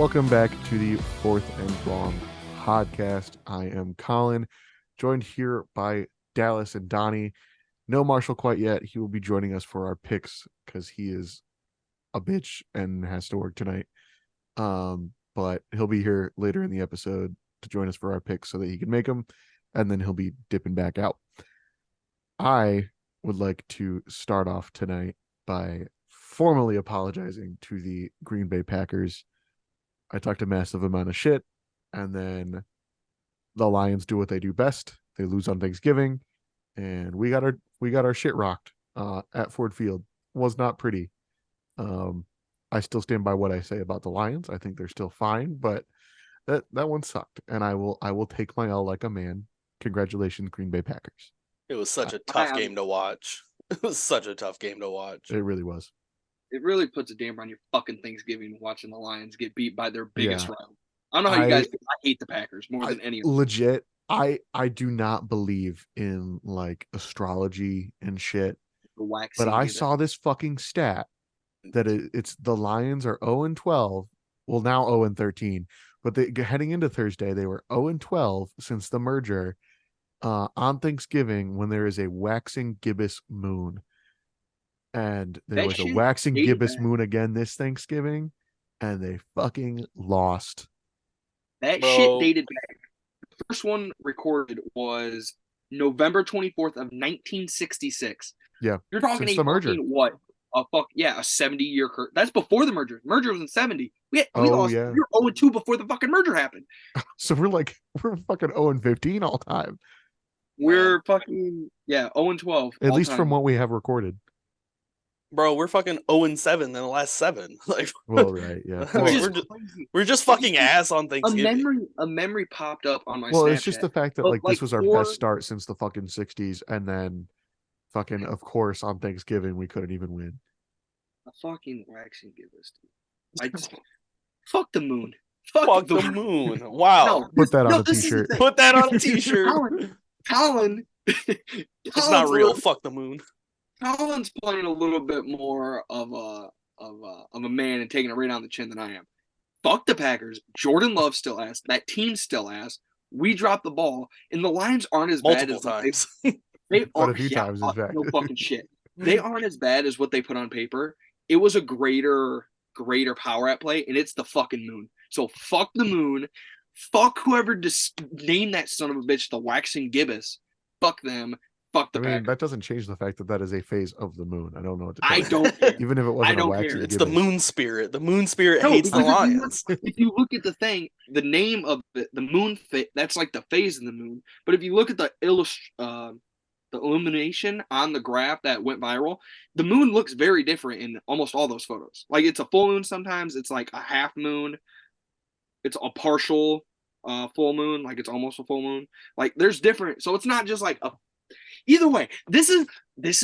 Welcome back to the Fourth and Wrong podcast. I am Colin, joined here by Dallas and Donnie. No Marshall quite yet. He will be joining us for our picks because he is a bitch and has to work tonight. But he'll be here later in the episode to join us for our picks so that he can make them, and then he'll be dipping back out. I would like to start off tonight by formally apologizing to the Green Bay Packers. I talked a massive amount of shit, and then the Lions do what they do best. They lose on Thanksgiving, and we got our shit rocked at Ford Field. Was not pretty. I still stand by what I say about the Lions. I think they're still fine, but that one sucked, and I will take my L like a man. Congratulations, Green Bay Packers. It was such a tough game to watch. It was such a tough game to watch. It really was. It really puts a damper on your fucking Thanksgiving watching the Lions get beat by their biggest rival. I don't know how you guys feel. I hate the Packers more than anyone. Legit, I do not believe in like astrology and shit. But I saw this fucking stat that it's the Lions are 0-12. Well, now 0-13. But heading into Thursday, they were 0-12 since the merger on Thanksgiving when there is a waxing gibbous moon. And there was a waxing gibbous moon again this Thanksgiving, and they fucking lost. That shit dated back. The first one recorded was November 24th of 1966. Yeah. You're talking since the merger. What? A 70-year curse. That's before the merger. The merger was in 70. We lost. Yeah. We were 0-2 before the fucking merger happened. So we're fucking 0-15 all time. We're fucking 0-12. At least from what we have recorded. Bro, we're fucking 0-7 in the last 7. Like, well, right, yeah. We're just fucking ass on Thanksgiving. A memory popped up on my. Well, Snapchat. It's just the fact that this was our best start since the fucking 60s, and then fucking of course on Thanksgiving we couldn't even win. A fucking waxing gibbous, dude. Fuck the moon. Fuck the moon. Wow. No, put that on a t-shirt. Put that on a t-shirt. Colin. It's not real. Fuck the moon. Colin's playing a little bit more of a man and taking it right on the chin than I am. Fuck the Packers. Jordan Love still ass. That team's still ass. We dropped the ball, and the Lions aren't as bad as times. They are. A few times, in fact. No fucking shit. They aren't as bad as what they put on paper. It was a greater power at play, and it's the fucking moon. So fuck the moon. Fuck whoever named that son of a bitch the waxing gibbous. Fuck them. Fuck the Packers. That doesn't change the fact that is a phase of the moon. I don't know what to tell I don't care. Even if it wasn't a waxing It's the moon spirit. The moon spirit hates the Lions. If you look at the thing, the name of the moon, that's like the phase of the moon. But if you look at the illumination on the graph that went viral, the moon looks very different in almost all those photos. Like it's a full moon sometimes, it's like a half moon, it's a partial full moon, like it's almost a full moon. Like there's different, so it's not just like a. Either way, this is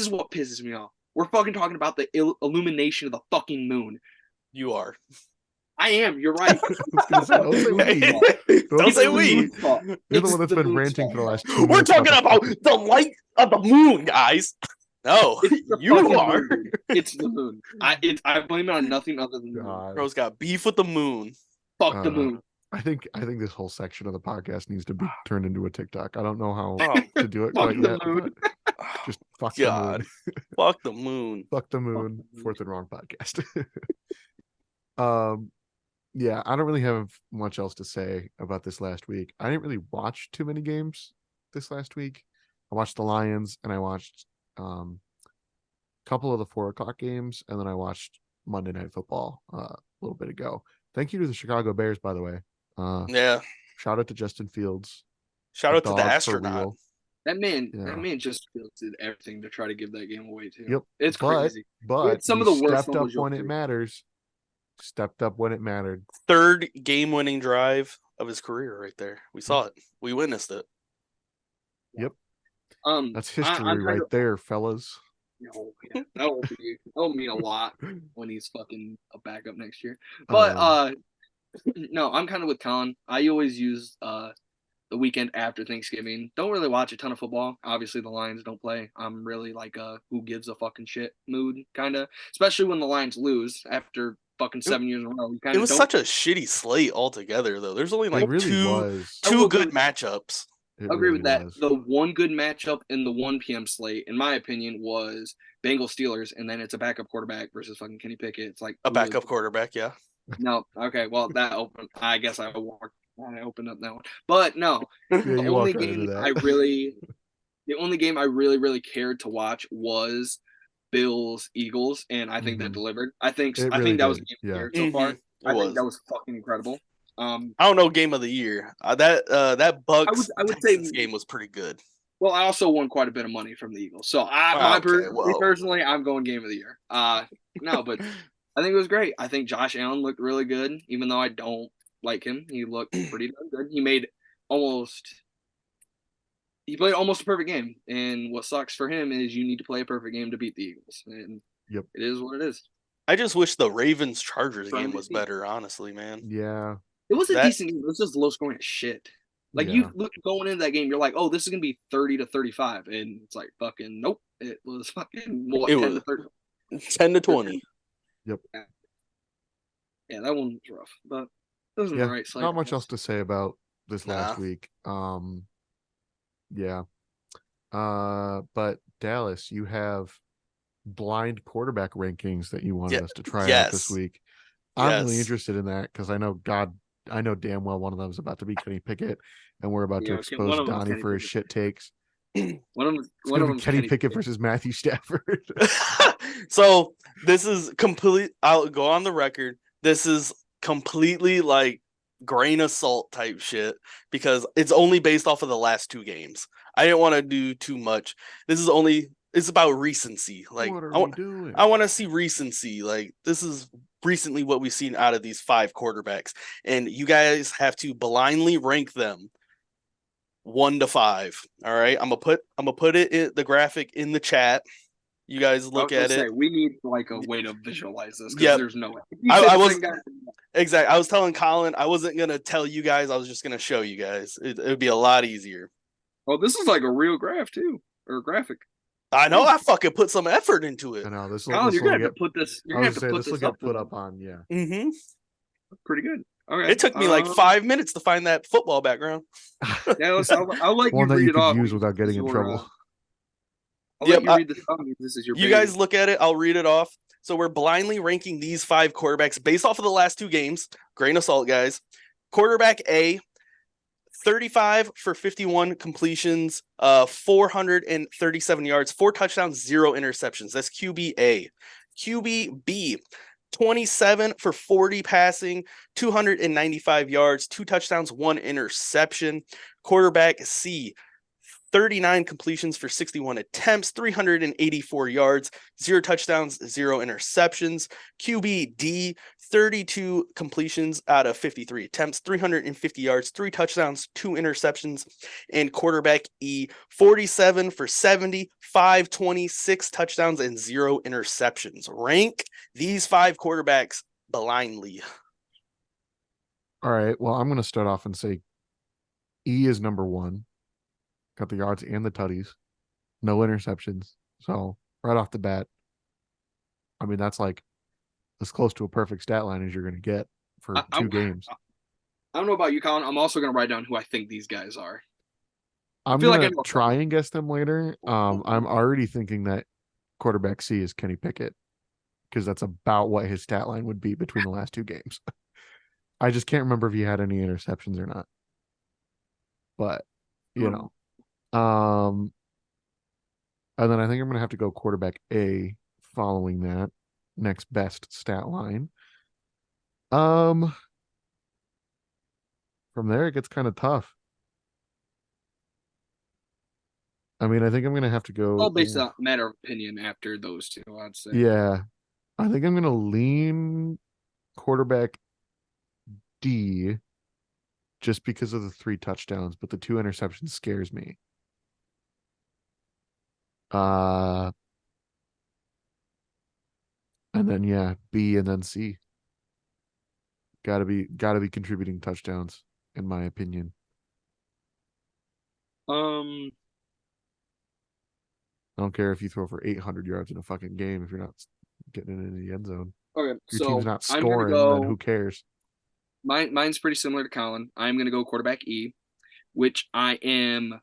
what pisses me off. We're fucking talking about the illumination of the fucking moon. You are. I am. You're right. Don't say we. Don't say we. You're the one that's been ranting for the last 2 We're minutes. talking about the light of the moon, guys. No, you are. Moon. It's the moon. I blame it on nothing other than the moon. Bro's got beef with the moon. Fuck the moon. I think this whole section of the podcast needs to be turned into a TikTok. I don't know how to do it quite yet. Just fuck the moon. Fuck the moon. Fuck the moon. Fourth and Wrong podcast. Yeah, I don't really have much else to say about this last week. I didn't really watch too many games this last week. I watched the Lions and I watched a couple of the 4:00 games, and then I watched Monday Night Football a little bit ago. Thank you to the Chicago Bears, by the way. Shout out to Justin Fields. Shout out to the astronaut. That man just did everything to try to give that game away too. Yep, it's crazy. But some of the worst stepped up when it matters. Stepped up when it mattered. Third game-winning drive of his career, right there. We saw it. We witnessed it. Yep. That's history right there, fellas. No, yeah, that'll mean a lot when he's fucking a backup next year. But no, I'm kind of with Colin. I always use the weekend after Thanksgiving. Don't really watch a ton of football. Obviously, the Lions don't play. I'm really like a who gives a fucking shit mood, kind of. Especially when the Lions lose after fucking 7 years in a row. You kind It of was don't. such a shitty slate altogether, though. There's only It like really was. I will two agree good with that. matchups. It I agree really with that. was. The one good matchup in the 1 p.m. slate, in my opinion, was Bengals Steelers, and then it's a backup quarterback versus fucking Kenny Pickett. It's like A backup quarterback, yeah. No, okay, well that opened. I guess I opened up that one, but no. Yeah, The you only walked right into game that. the only game I really cared to watch was Bills Eagles, and I think that Mhm. delivered. I think It I really think that was did. the game of the Yeah. year so far. It I think was. that was fucking incredible. I don't know game of the year. That Bucks I would say Texans game was pretty good. Well, I also won quite a bit of money from the Eagles. So Okay, well. personally, I'm going game of the year. No, but I think it was great. I think Josh Allen looked really good, even though I don't like him. He looked pretty damn good. He played almost a perfect game. And what sucks for him is you need to play a perfect game to beat the Eagles. And Yep. it is what it is. I just wish the Ravens Chargers For game was MVP. better, honestly, man. Yeah. It was a That- decent game. It was just low scoring as shit. Like Yeah. you look going into that game, you're like, oh, this is gonna be 30-35, and it's like fucking nope. It was fucking what It 10 was. to 30. 10-20. Yeah, that one was rough, but it was in Yeah. the right slate. Not much else to say about this last Nah. week. Yeah. But Dallas, you have blind quarterback rankings that you wanted us to try out this yes. week. I'm really Yes. interested in that because I know damn well one of them is about to be Kenny Pickett, and we're about to Yeah, one expose of them's Donnie Kenny for his Pickett. shit takes. One of them. It's gonna be Kenny Pickett versus Matthew Stafford. So this is complete. I'll go on the record. This is completely like grain of salt type shit because it's only based off of the last 2 games. I didn't want to do too much. It's about recency. Like What are we doing? I want to see recency. Like this is recently what we've seen out of these 5 quarterbacks, and you guys have to blindly rank them 1 to 5. All right, I'm gonna put it in the graphic in the chat. You guys look at it. We need like a way to visualize this because Yep. there's no way. I was exactly. I was telling Colin I wasn't gonna tell you guys. I was just gonna show you guys. It would be a lot easier. Oh, this is like a real graph too, or a graphic. I know. I fucking put some effort into it. I know this Colin, you're gonna have to put this. You're gonna have to put this will this get up. put up on. Yeah. Mm-hmm. Pretty good. Okay. It took me like 5 minutes to find that football background. Yeah, I'll let One you that read you it could off. use without getting in trouble. I'll Yep, let you read this off. This is your. You baby. guys look at it. I'll read it off. So we're blindly ranking these 5 quarterbacks based off of the last 2 games. Grain of salt, guys. Quarterback A, 35 for 51 completions, 437 yards, 4 touchdowns, 0 interceptions. That's QB A. QB B, 27 for 40 passing, 295 yards, 2 touchdowns, 1 interception. Quarterback C, 39 completions for 61 attempts, 384 yards, 0 touchdowns, 0 interceptions. QB D, 32 completions out of 53 attempts, 350 yards, 3 touchdowns, 2 interceptions. And quarterback E, 47 for 70, 526 touchdowns, and 0 interceptions. Rank these 5 quarterbacks blindly. All right. Well, I'm going to start off and say E is number 1. Got the yards and the tutties. No interceptions. So right off the bat, I mean, that's like as close to a perfect stat line as you're going to get for 2 games. I don't know about you, Colin. I'm also going to write down who I think these guys are. I'm going to try and guess them later. I'm already thinking that quarterback C is Kenny Pickett because that's about what his stat line would be between the last 2 games. I just can't remember if he had any interceptions or not. But, you know. And then I think I'm going to have to go quarterback A following that. Next best stat line. From there, it gets kind of tough. I mean, I think I'm going to have to go. All based on matter of opinion after those 2, I'd say. Yeah. I think I'm going to lean quarterback D just because of the 3 touchdowns, but the 2 interceptions scares me. And then B and then C. Gotta be contributing touchdowns, in my opinion. I don't care if you throw for 800 yards in a fucking game if you're not getting it in the end zone. Okay, Your so team's not I'm gonna scoring, go. then who cares? Mine's pretty similar to Colin. I'm gonna go quarterback E, which I am.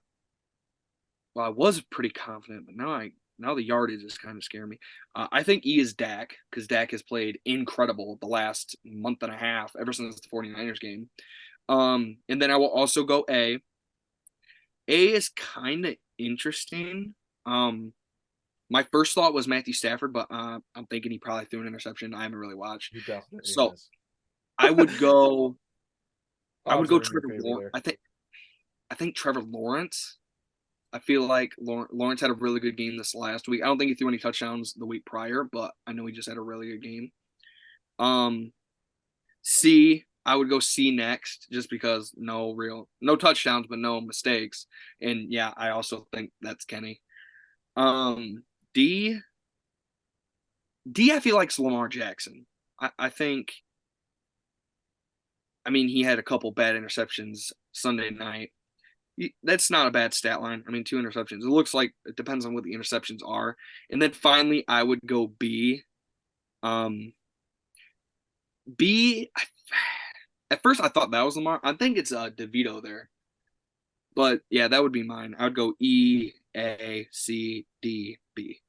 Well, I was pretty confident, but now the yardage is kind of scaring me. I think E is Dak because Dak has played incredible the last month and a half ever since the 49ers game. And then I will also go A. A is kind of interesting. My first thought was Matthew Stafford, but I'm thinking he probably threw an interception. I haven't really watched. He definitely So has. I would go. I would Odds go are in your Trevor favor Lawrence. there. I think Trevor Lawrence. I feel like Lawrence had a really good game this last week. I don't think he threw any touchdowns the week prior, but I know he just had a really good game. C, I would go C next, just because no touchdowns, but no mistakes. And yeah, I also think that's Kenny. D, I feel like it's Lamar Jackson. I think. I mean, he had a couple bad interceptions Sunday night. That's not a bad stat line. I mean, 2 interceptions. It looks like it depends on what the interceptions are. And then finally, I would go B. B. At first, I thought that was Lamar. I think it's DeVito there. But yeah, that would be mine. I would go E, A, C, D, B.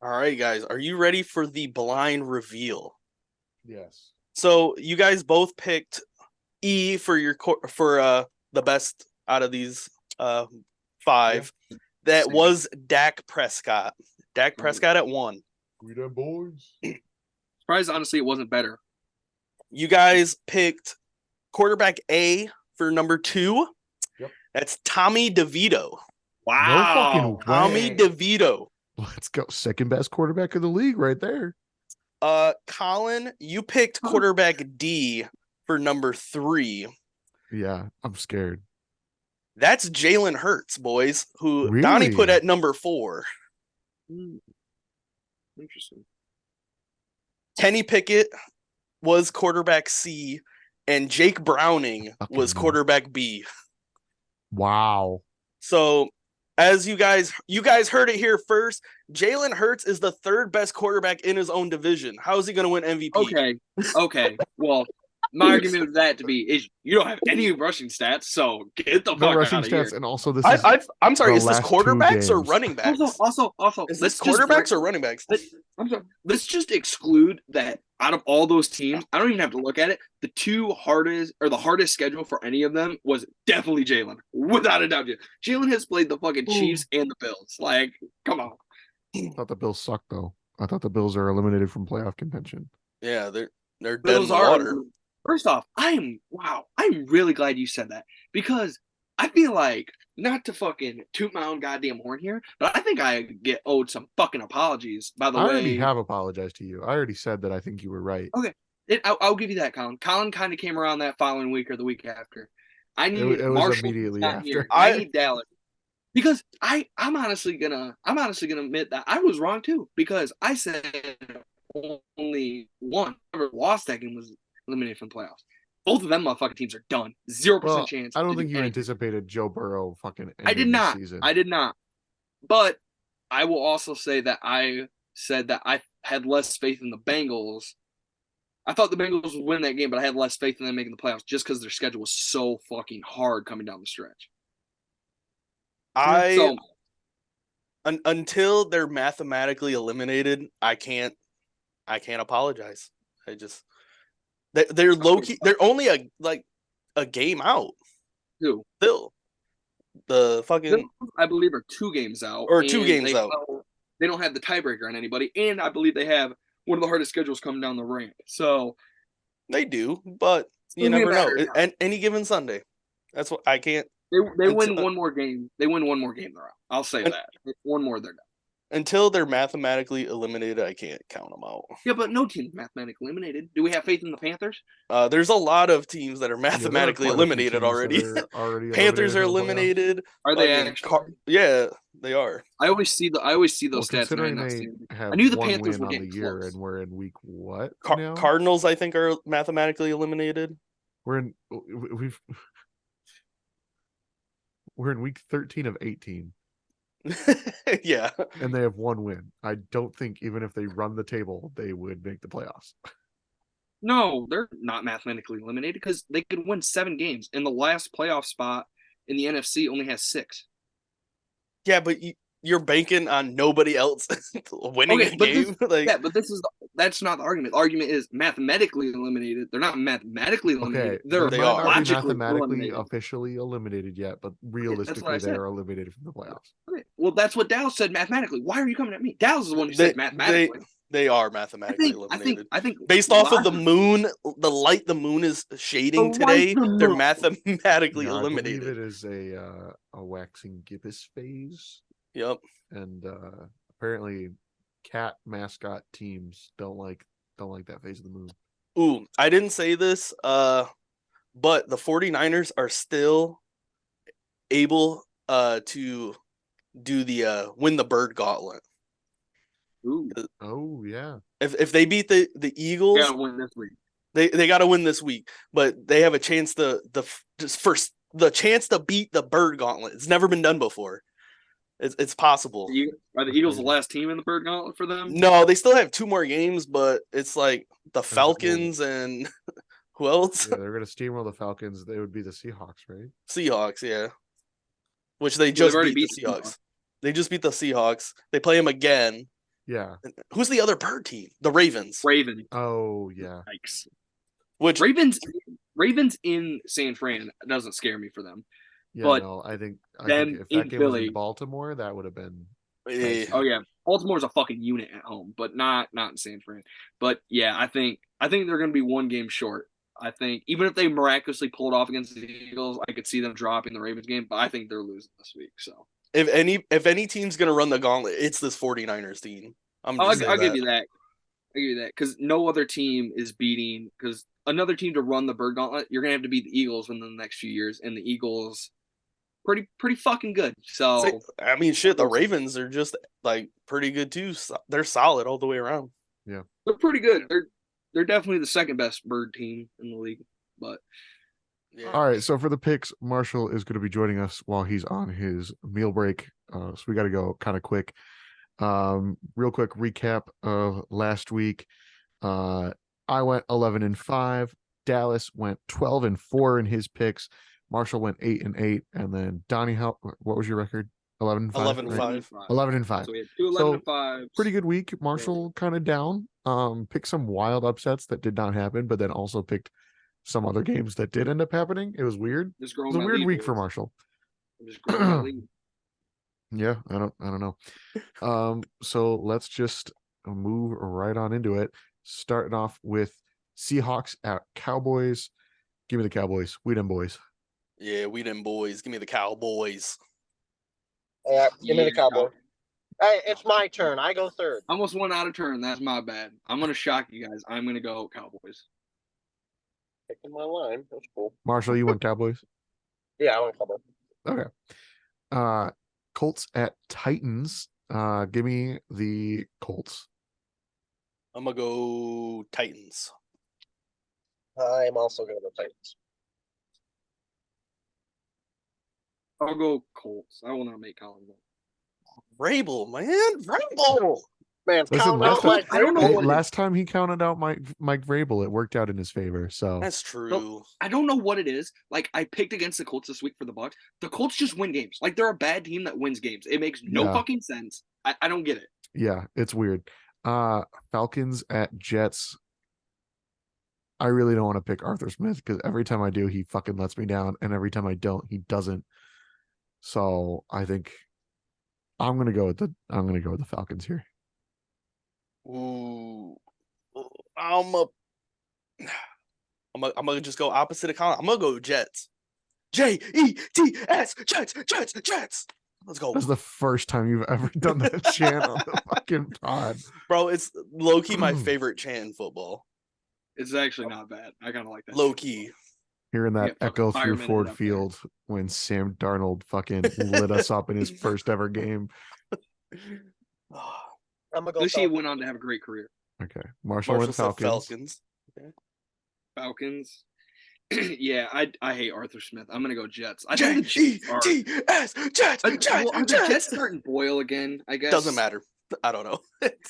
All right, guys, are you ready for the blind reveal? Yes. So you guys both picked E for your the best out of these 5. That Same. was Dak Prescott. Dak Prescott at 1. We done, boys. Surprised, honestly, it wasn't better. You guys picked quarterback A for number 2. Yep. That's Tommy DeVito. Wow. No fucking way. Tommy DeVito. Let's go. Second best quarterback of the league right there. Colin, you picked quarterback D for number 3. Yeah, I'm scared. That's Jalen Hurts, boys, who Really? Donnie put at number 4. Interesting. Kenny Pickett was quarterback C, and Jake Browning was Fucking- quarterback B. Wow. So, as you guys heard it here first, Jalen Hurts is the 3rd best quarterback in his own division. How is he going to win MVP? Okay. Well, my argument with that is you don't have any rushing stats, so get the No fuck rushing out of stats, here. and also this is I'm sorry, the is this last 2 quarterbacks or games. running backs? Also, Is this quarterbacks or running backs? I'm sorry. Let's just exclude that out of all those teams. I don't even have to look at it. The hardest schedule for any of them was definitely Jalen, without a doubt. Jalen has played the fucking Chiefs and the Bills. Like, come on. I thought the Bills suck though. I thought the Bills are eliminated from playoff contention. Yeah, they're dead in Bills the are. water. First off, I'm really glad you said that, because I feel like, not to fucking toot my own goddamn horn here, but I think I get owed some fucking apologies, by the I way. already have apologized to you. I already said that I think you were right. Okay. I'll give you that, Colin. Colin kind of came around that following week or the week after. I need It was Marshall immediately not after. here. I need Dallas, because I'm honestly gonna admit that I was wrong too, because I said only one whoever lost that game was eliminated from the playoffs. Both of them motherfucking teams are done. 0% Well, chance. I don't to do think you anything. anticipated Joe Burrow fucking I did ending the not. season. I did not. But I will also say that I said that I had less faith in the Bengals. I thought the Bengals would win that game, but I had less faith in them making the playoffs just because their schedule was so fucking hard coming down the stretch. So, Until they're mathematically eliminated, I can't apologize. They're low key. They're only a game out. who? Still, the fucking I believe are 2 games out. Or 2 and games out. They don't have the tiebreaker on anybody, and I believe they have one of the hardest schedules coming down the ramp. So they do, but you It'll be never know. better. And any given Sunday, that's what I can't. they win Until- one more game. They win one more game, they're out. I'll say And- that. One more, they're done. Until they're mathematically eliminated, I can't count them out. Yeah, but no team's mathematically eliminated. Do we have faith in the Panthers? There's a lot of teams that are Yeah, there are mathematically quite a few eliminated teams already. that are already Panthers are from the playoffs. eliminated. Are they Fucking actually? yeah, they are. I always see those Well, stats. And considering I'm not they seeing it. have I knew the one Panthers win were on the getting year, close. and we're in week what now? Cardinals, I think, are mathematically eliminated. We're in week 13 of 18. Yeah. and they have 1 win. I don't think even if they run the table, they would make the playoffs. No, they're not mathematically eliminated because they could win 7 games, and the last playoff spot in the NFC only has 6. Yeah, but you're banking on nobody else winning a game. But that's not the argument. The argument is mathematically eliminated. They're not mathematically eliminated. Okay, They're they They might are. not be logically mathematically eliminated. officially eliminated yet, but that's what realistically, I they said. are eliminated from the playoffs. Okay. Well, that's what Dallas said mathematically. Why are you coming at me? Dallas is the one who said mathematically. They are mathematically eliminated. I think based off of the logically- moon, the light the moon is shading The light today, the they're moon. mathematically Yeah, I believe eliminated. it is a waxing gibbous phase, Yep. and apparently, cat mascot teams don't like that phase of the moon. Ooh, I didn't say this, but the 49ers are still able to do the win the bird gauntlet. Ooh, Oh yeah, If they beat the Eagles, gotta win this week. they got to win this week, but they have a chance the chance to beat the bird gauntlet. It's never been done before. It's possible. Are the Eagles the last team in the bird gauntlet for them? No, they still have 2 more games, but it's like the cool. Falcons and who else? yeah, they're gonna steamroll the Falcons. They would be the Seahawks, right? Seahawks, yeah. Which they Well, just they've already beat the beat the Seahawks. They just beat the Seahawks. They play them again. Yeah. Who's the other bird team? The Ravens. Ravens. Oh yeah. Yikes. Which Ravens in San Fran doesn't scare me for them. Yeah, But no, I think then if in that game was Philly- in Baltimore, that would have been eh, Oh yeah, Baltimore's a fucking unit at home, but not in San Fran. But yeah, I think they're going to be 1 game short. I think even if they miraculously pull it off against the Eagles, I could see them dropping the Ravens game. But I think they're losing this week. So if any team's gonna run the gauntlet, it's this 49ers team. I'll give you that. I give you that because no other team is beating. Because another team to run the bird gauntlet, you're gonna have to beat the Eagles within the next few years, and the Eagles pretty fucking good. So I mean, shit, the Ravens are just like pretty good too. They're solid all the way around. they're pretty good. They're definitely the second best bird team in the league. But Yeah. All right, so for the picks, Marshall is going to be joining us while he's on his meal break. So we got to go kind of quick. Real quick recap of last week. I went 11-5. Dallas went 12-4 in his picks. Marshall went 8-8, and then Donnie, what was your record? 11-5. 11-5. 11-5. So we had 2 11-5. Pretty good week. Marshall kind of down. Picked some wild upsets that did not happen, but then also picked some other games that did end up happening. It was weird. Just It growing was a my weird lead, week for boys. Marshall. I'm just growing my lead. Yeah, I don't know. So let's just move right on into it. Starting off with Seahawks at Cowboys. Give me the Cowboys. We them boys. Yeah, we them boys. Give me the Cowboys. Yeah, give me the Yeah. Cowboy. Hey, it's my turn. I go third. I almost went out of turn. That's my bad. I'm gonna shock you guys. I'm gonna go Cowboys. Picking my line. That's cool. Marshall, you went Cowboys. Yeah, I went Cowboy. Okay. Colts at Titans. Give me the Colts. I'm gonna go Titans. I'm also going to the Titans. I'll go Colts. I will not make Colin vote. Rabel, man, Rabel. Man, Listen, count last out time- like I don't know Hey, what it is. last time he counted out Mike Vrabel, it worked out in his favor. So That's true. I don't know what it is. Like I picked against the Colts this week for the Bucs. The Colts just win games. Like they're a bad team that wins games. It makes no Yeah. fucking sense. I don't get it. yeah, it's weird. Falcons at Jets. I really don't want to pick Arthur Smith because every time I do, he fucking lets me down, and every time I don't, he doesn't. So I think I'm gonna go with the Falcons here. Ooh, I'm gonna just go opposite of Colin. I'm gonna go Jets. Jets, Jets. Let's go, That's the first time you've ever done that chant on the fucking pod. bro. It's low key my favorite chant in football. It's actually not bad. I kind of like that. Low key. Hearing that Yeah, fucking echo through firemen Ford up there. Field when Sam Darnold fucking lit us up in his first ever game. I'm gonna go. This he Falcons. went on to have a great career. Okay, Marshall Marshall and said Falcons. Falcons. Falcons. Yeah, I hate Arthur Smith. I'm gonna go Jets. I think the Jets are. Jets, Jets, Well, are the Jets Jets. starting Boyle again? I guess Doesn't matter. I don't know.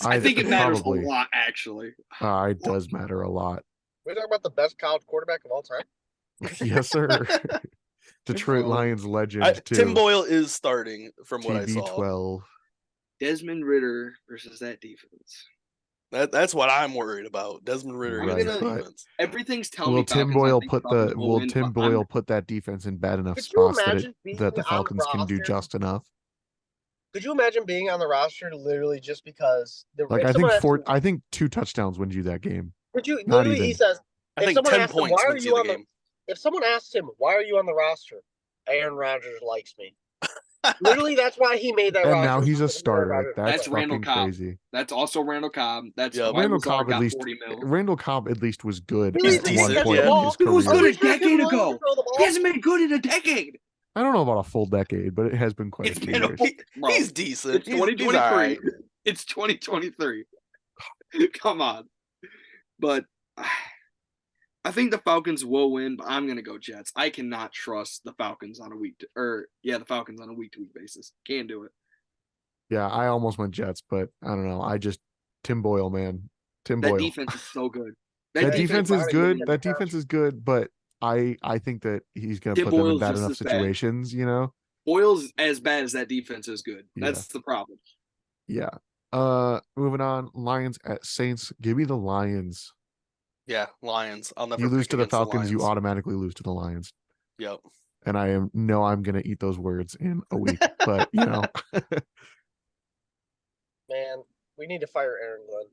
I think it matters probably. a lot, actually. It does matter a lot. We're talking about the best college quarterback of all time. Yes, sir. Detroit Um, Lions legend too. Tim Boyle is starting from what I saw. TB12. Desmond Ritter versus that defense. That's what I'm worried about. Desmond Ritter Right, against the but- defense. Everything's telling Will me Tim Falcons. I Boyle think put Falcons the will win, Tim but I'm- Boyle put that defense in bad enough Could you spots imagine being that the on the Falcons can do roster? just enough? Could you imagine being on the roster literally just because the Like if I think someone asked him- 2 touchdowns wins you that game. Could you not literally? even. He says, I if think someone 10 asked him, points "Why are wins you you the on the?" game. If someone asked him, "Why are you on the roster?" Aaron Rodgers likes me. Literally, that's why he made that And roster. now he's a because Aaron starter. Rodgers That's That's Randall fucking Cobb. crazy. That's also Randall Cobb. That's Yeah. why Randall Lazard Cobb at got least 40 mil. Randall Cobb at least was good Really, at decent, one point yeah. in his He was career. good a Sure, decade Kevin Love ago. can throw the ball. He hasn't been good in a decade. I don't know about a full decade, but it has been quite It's a few been a years. full- Bro, He's decent. It's He's 2023. alright. It's 2023. Come on. But I think the Falcons will win, but I'm gonna go Jets. I cannot trust the Falcons on a the Falcons on a week-to-week basis. Can't do it. Yeah, I almost went Jets, but I don't know. Tim Boyle, man. Tim That Boyle. defense is so good. That defense is Boyle good. is That the defense is good, but I think that he's gonna Tim put them in Boyle's bad just enough as bad. situations, you know? Boyle's as bad as that defense is good. Yeah. That's the problem. Yeah. Moving on. Lions at Saints. Give me the Lions. Yeah, Lions. I'll never You lose pick to the against Falcons, you Lions. automatically lose to the Lions. Yep. And I'm gonna eat those words in a week. But you know, Man, we need to fire Aaron Glenn.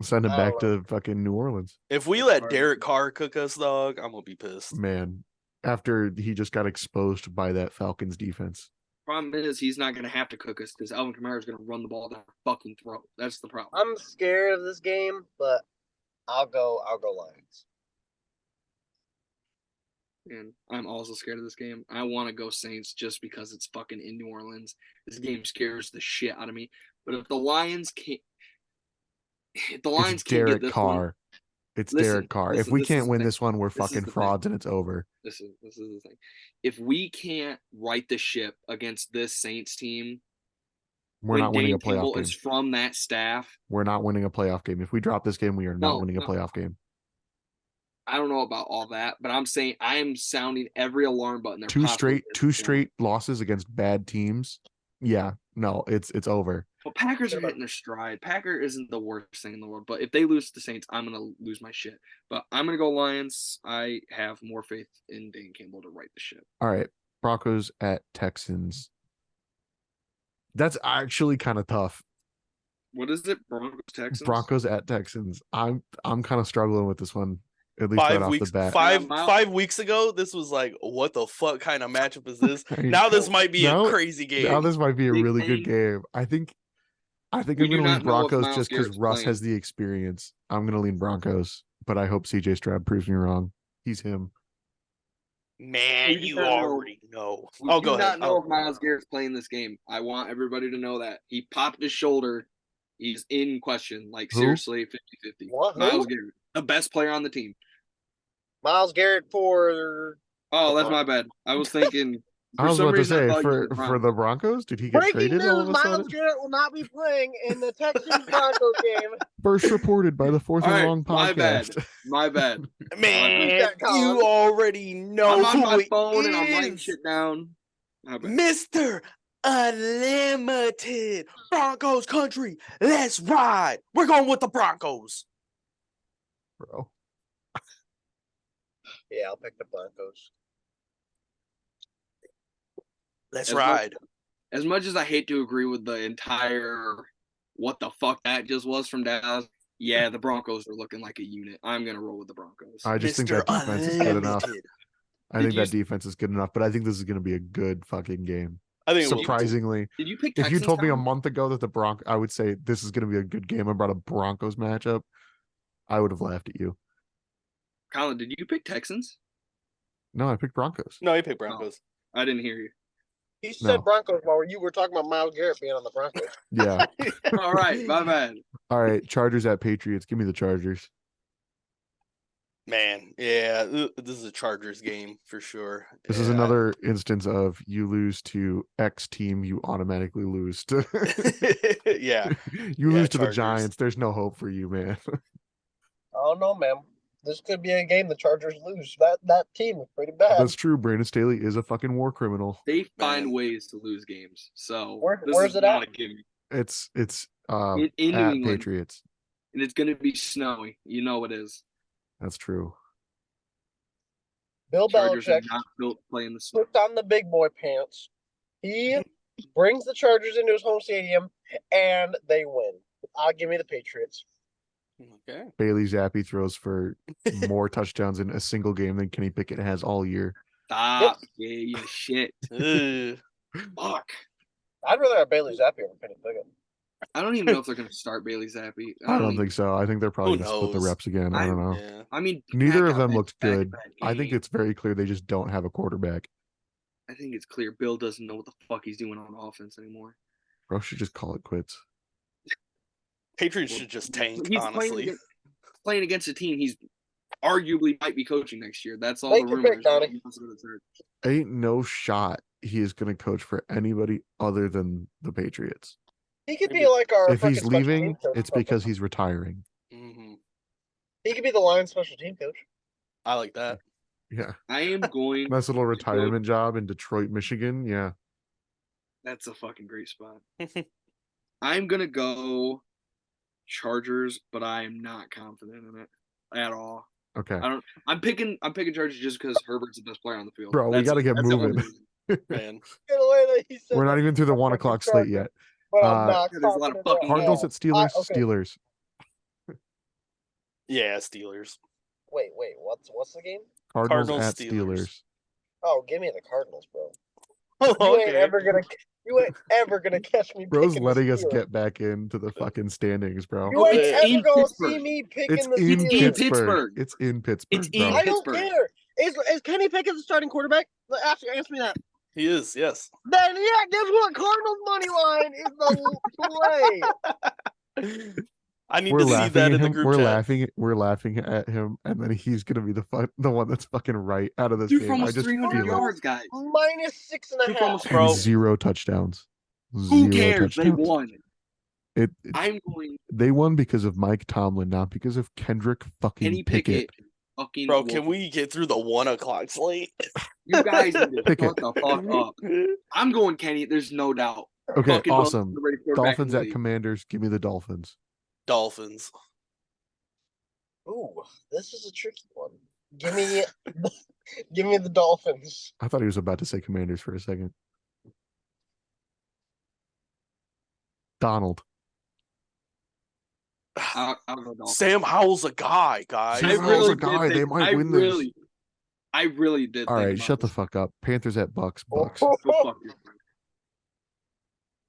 send him I back don't to fucking New Orleans. If we let Derek Carr cook us, dog, I'm gonna be pissed. Man. After he just got exposed by that Falcons defense. Problem is he's not gonna have to cook us because Alvin Kamara is gonna run the ball down our fucking throat. That's the problem. I'm scared of this game, but I'll go Lions. And I'm also scared of this game. I want to go Saints just because it's fucking in New Orleans. This game scares the shit out of me. But if the Lions can't, It's get Derek this Carr. one, It's Listen, Derek Carr. this If is- we this is can't the win thing. this one, we're This is fucking the thing. frauds and it's over. this is the thing. If we can't right the ship against this Saints team, We're when not winning Dan a playoff Campbell game. is from that staff, We're not winning a playoff game. If we drop this game, we are not No, winning a no. playoff game. I don't know about all that, but I'm saying I am sounding every alarm button. there Two possibly straight is. losses against bad teams. Yeah, no, it's over. Well, Packers are What about- hitting their stride. Packer isn't the worst thing in the world, but if they lose to the Saints, I'm gonna lose my shit. But I'm gonna go Lions. I have more faith in Dan Campbell to right the ship. All right. Broncos at Texans. That's actually kind of tough. What is it? Broncos Texans. Broncos at Texans. I'm kind of struggling with this one, at least right 5 off weeks. the bat. Five Yeah, Miles- 5 weeks ago, this was like, what the fuck kind of matchup is this? I Now this know. might be Now- a crazy game. Now this might be a Big really good thing. game. I think We I'm do gonna lean not know if Broncos Myles just because Garrett's Russ playing. has the experience. I'm gonna lean Broncos, but I hope CJ Stroud proves me wrong. He's him. Man, We do you not know. already know. We Oh, do go not ahead. know Oh, if Miles Garrett's playing this game. I want everybody to know that he popped his shoulder. He's in question. Like Who? seriously, 50-50. What? Who? Miles Garrett, the best player on the team. Miles Garrett for Oh, The that's my bad. I was thinking. I For was some about to reason, I say thought you for were for wrong. the Broncos, did he get breaking traded all of news. a Miles sudden? Garrett will not be playing in the Texans Broncos game. First reported by the Fourth All and right, Long my bad. podcast. My bad. man, that, Colin? you already know I'm on who my it phone and I'm writing is. shit down. My bad. Mr. Unlimited Broncos country. Let's ride. We're going with the Broncos. Bro. Yeah, I'll pick the Broncos. Let's As much- ride. As much as I hate to agree with the entire what the fuck that just was from Dallas, yeah, the Broncos are looking like a unit. I'm gonna roll with the Broncos. I just think Mr. that defense is good enough. Unlimited. I Did think you that s- defense is good enough, but I think this is going to be a good fucking game. I think it will be. Surprisingly, Did you pick if you Texans, told me a Colin? month ago that I would say this is going to be a good game. I brought a Broncos matchup. I would have laughed at you. Colin, did you pick Texans? No, I picked Broncos. No, you pick Broncos. I didn't hear you. He said No. Broncos while you were talking about Miles Garrett being on the Broncos. Yeah. All right, my bad. All right. Chargers at Patriots. Give me the Chargers. Man, yeah, this is a Chargers game for sure. This is Yeah. another instance of you lose to X team, you automatically lose to. Yeah, You Yeah, lose to the Chargers. Giants. There's no hope for you, man. Oh no, man. This could be a game the Chargers lose. That team is pretty bad. That's true. Brandon Staley is a fucking war criminal. They find Man. ways to lose games. So this Where's is it not at? a gimme. It's In New at England. Patriots. And it's gonna be snowy. You know it is. That's true. Bill Chargers are Belichick not built to play in the snow. puts on the big boy pants. He brings the Chargers into his home stadium, and they win. I'll give me the Patriots. Okay. Bailey Zappi throws for more touchdowns in a single game than Kenny Pickett has all year. Stop. Yeah, you shit. Ugh. Fuck. I'd rather have Bailey Zappi over Kenny Pickett. I don't even know if they're gonna start Bailey Zappi. I don't think so. I think they're probably Who gonna split the knows? reps again. I don't know. Yeah. I mean, Neither Dak of got them that looked good. back-to-back I think game. it's very clear they just don't have a quarterback. I think it's clear Bill doesn't know what the fuck he's doing on offense anymore. Bro should just call it quits. Patriots should just tank, He's honestly. playing against a team he's arguably might be coaching next year. That's all Make the your rumors. pick, Donnie. Ain't no shot he is gonna coach for anybody other than the Patriots. He could be Maybe- like our. If he's freaking special leaving, team coach it's or something. because he's retiring. Hmm. He could be the Lions special team coach. I like that. Yeah. I am going. Nice little retirement job in Detroit, Michigan. Yeah. That's a fucking great spot. I'm gonna go Chargers, but I am not confident in it at all. Okay. I'm picking Chargers just because Herbert's the best player on the field. Bro, we gotta get that's the only moving. reason. Man. Get away that he said We're not that. even through the I'm 1 freaking o'clock slate Chargers, yet. But I'm not There's a lot of confident fucking at Cardinals all. at Steelers. okay. Steelers. Yeah, Steelers. Wait, what's the game? Cardinals Cardinals, at Steelers. Steelers. Oh, give me the Cardinals, bro. Oh, You ain't ever gonna catch me. Bro's picking the letting us Steelers. get back into the fucking standings, bro. You ain't It's ever in gonna Pittsburgh. see me picking It's the in It's in Steelers. Pittsburgh. Pittsburgh. It's in Pittsburgh. It's in bro. I don't Pittsburgh. care. Is Kenny Pickett the starting quarterback? Answer me that. He is, yes. Then yeah, guess what? Cardinals money line is the play. I need We're to see laughing that at in the him. group We're chat. laughing at him, and then he's gonna be the one that's fucking right out of this Dude, for game. I almost just 300 feel it. yards, guys. Minus 6.5. Dude, for almost And Bro. 0 touchdowns. Who 0 cares? They touchdowns. won. It- I'm going they won because of Mike Tomlin, not because of Kendrick fucking Kenny Pickett. Pickett. Fucking Bro, won. can we get through the 1 o'clock slate? You guys need to Pickett. shut the fuck up. I'm going Kenny. There's no doubt. Okay, Fucking most awesome. underrated quarterback in Dolphins the at league. Commanders. Give me the Dolphins. Dolphins. Ooh, this is a tricky one. Give me, give me the Dolphins. I thought he was about to say Commanders for a second. Donald. I'll go Dolphins. Sam Howell's a guy, guys. Sam I Howell's really a guy. did They think- might I win this. really, I really did. All think right, about shut the this. fuck up. Panthers at Bucks. Bucks. Go fuck yourself.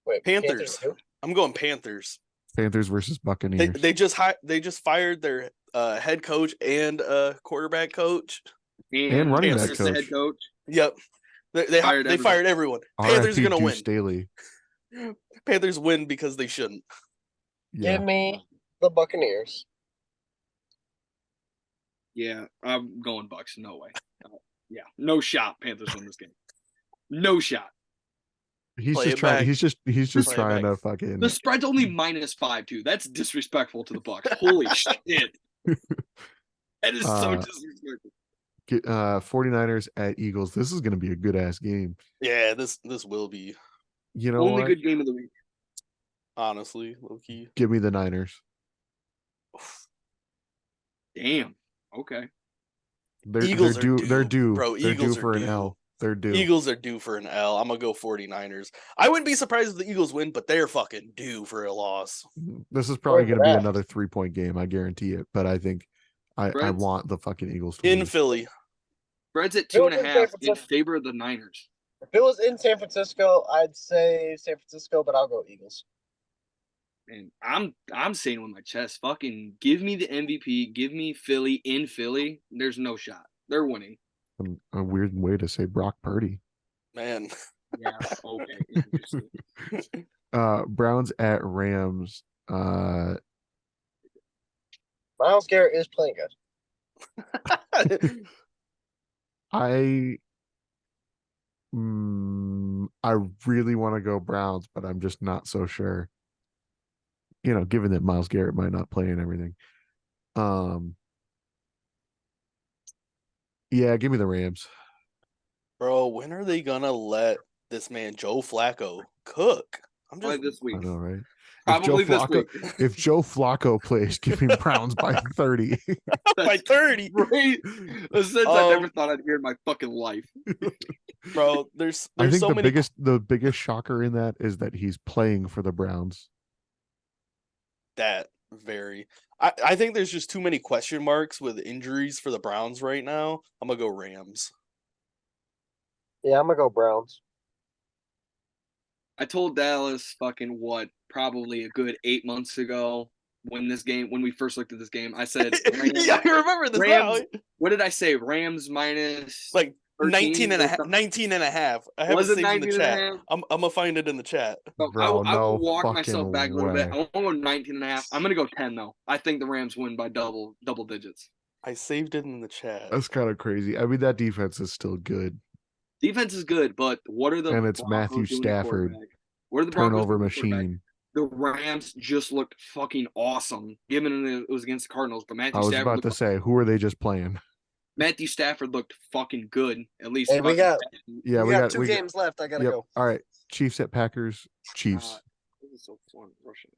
Wait, Panthers. who? I'm going Panthers. Panthers versus Buccaneers. They just fired their head coach and quarterback coach. And running back Panthers, the head coach. coach. Yep. They Fired fired everyone. Panthers are RIP gonna Deuce win. Staley. Panthers win because they shouldn't. Yeah. Give me the Buccaneers. Yeah, I'm going Bucks. No way. Yeah, no shot. Panthers win this game. No shot. He's Play just it trying. back. He's just Play it trying back. to fucking. The spread's only -5 too. That's disrespectful to the Bucks. Holy shit. That is so disrespectful. 49ers at Eagles. This is going to be a good ass game. Yeah, this will be You know Only what? good game of the week. honestly low key. Give me the Niners. Damn. Okay. Eagles are They're due. due. Bro, They're Eagles due are for an due. L. They're due. Eagles are due for an L. I'm gonna go 49ers. I wouldn't be surprised if the Eagles win, but they're fucking due for a loss. This is probably Where's going to be that? another 3-point game. I guarantee it. But I think I Reds? want the fucking Eagles to In win. Philly. Spread's at Bills in 2.5 San in Francisco. favor of the Niners. If it was in San Francisco, I'd say San Francisco, but I'll go Eagles. And I'm saying with my chest, fucking give me the MVP. Give me Philly in Philly. There's no shot. They're winning. A weird way to say Brock Purdy. Man. Yeah. Okay. Interesting. Browns at Rams. Miles Garrett is playing good. I I really want to go Browns, but I'm just not so sure. Given that Myles Garrett might not play and everything. Yeah, give me the Rams. Bro, when are they gonna let this man Joe Flacco cook? I'm just Probably this I week. know, right? Probably this week. If Joe Flacco plays, give me Browns by 30. by 30. Great. A sense I never Um, thought I'd hear in my fucking life. Bro, there's I think so the many biggest shocker in that is that he's playing for the Browns. that very I think there's just too many question marks with injuries for the Browns right now. I'm gonna go Rams. Yeah, I'm gonna go Browns. I told Dallas probably a good 8 months ago when we first looked at this game. I said, Yeah, I remember this now. Rams. What did I say? Rams minus Like 13 19 and a half. I have Was it it saved in the 19 and a chat. half? I'm gonna find it in the chat. So Bro, I no will walk fucking myself back a little bit. I way. won't go 19 and a half. I'm going to go 10, though. I think the Rams win by double digits. I saved it in the chat. That's kind of crazy. I mean, that defense is still good. Defense is good, but what are the And it's Broncos Matthew doing at Stafford, quarterback? What are the Broncos turnover doing at quarterback? machine. The Rams just looked fucking awesome, given it was against the Cardinals. But I was about to say, who are they just playing? Matthew Stafford looked fucking good. At least. Hey, we got Yeah, we got two games left. I gotta go. All right, Chiefs at Packers. Chiefs. This is so fun. Rushing.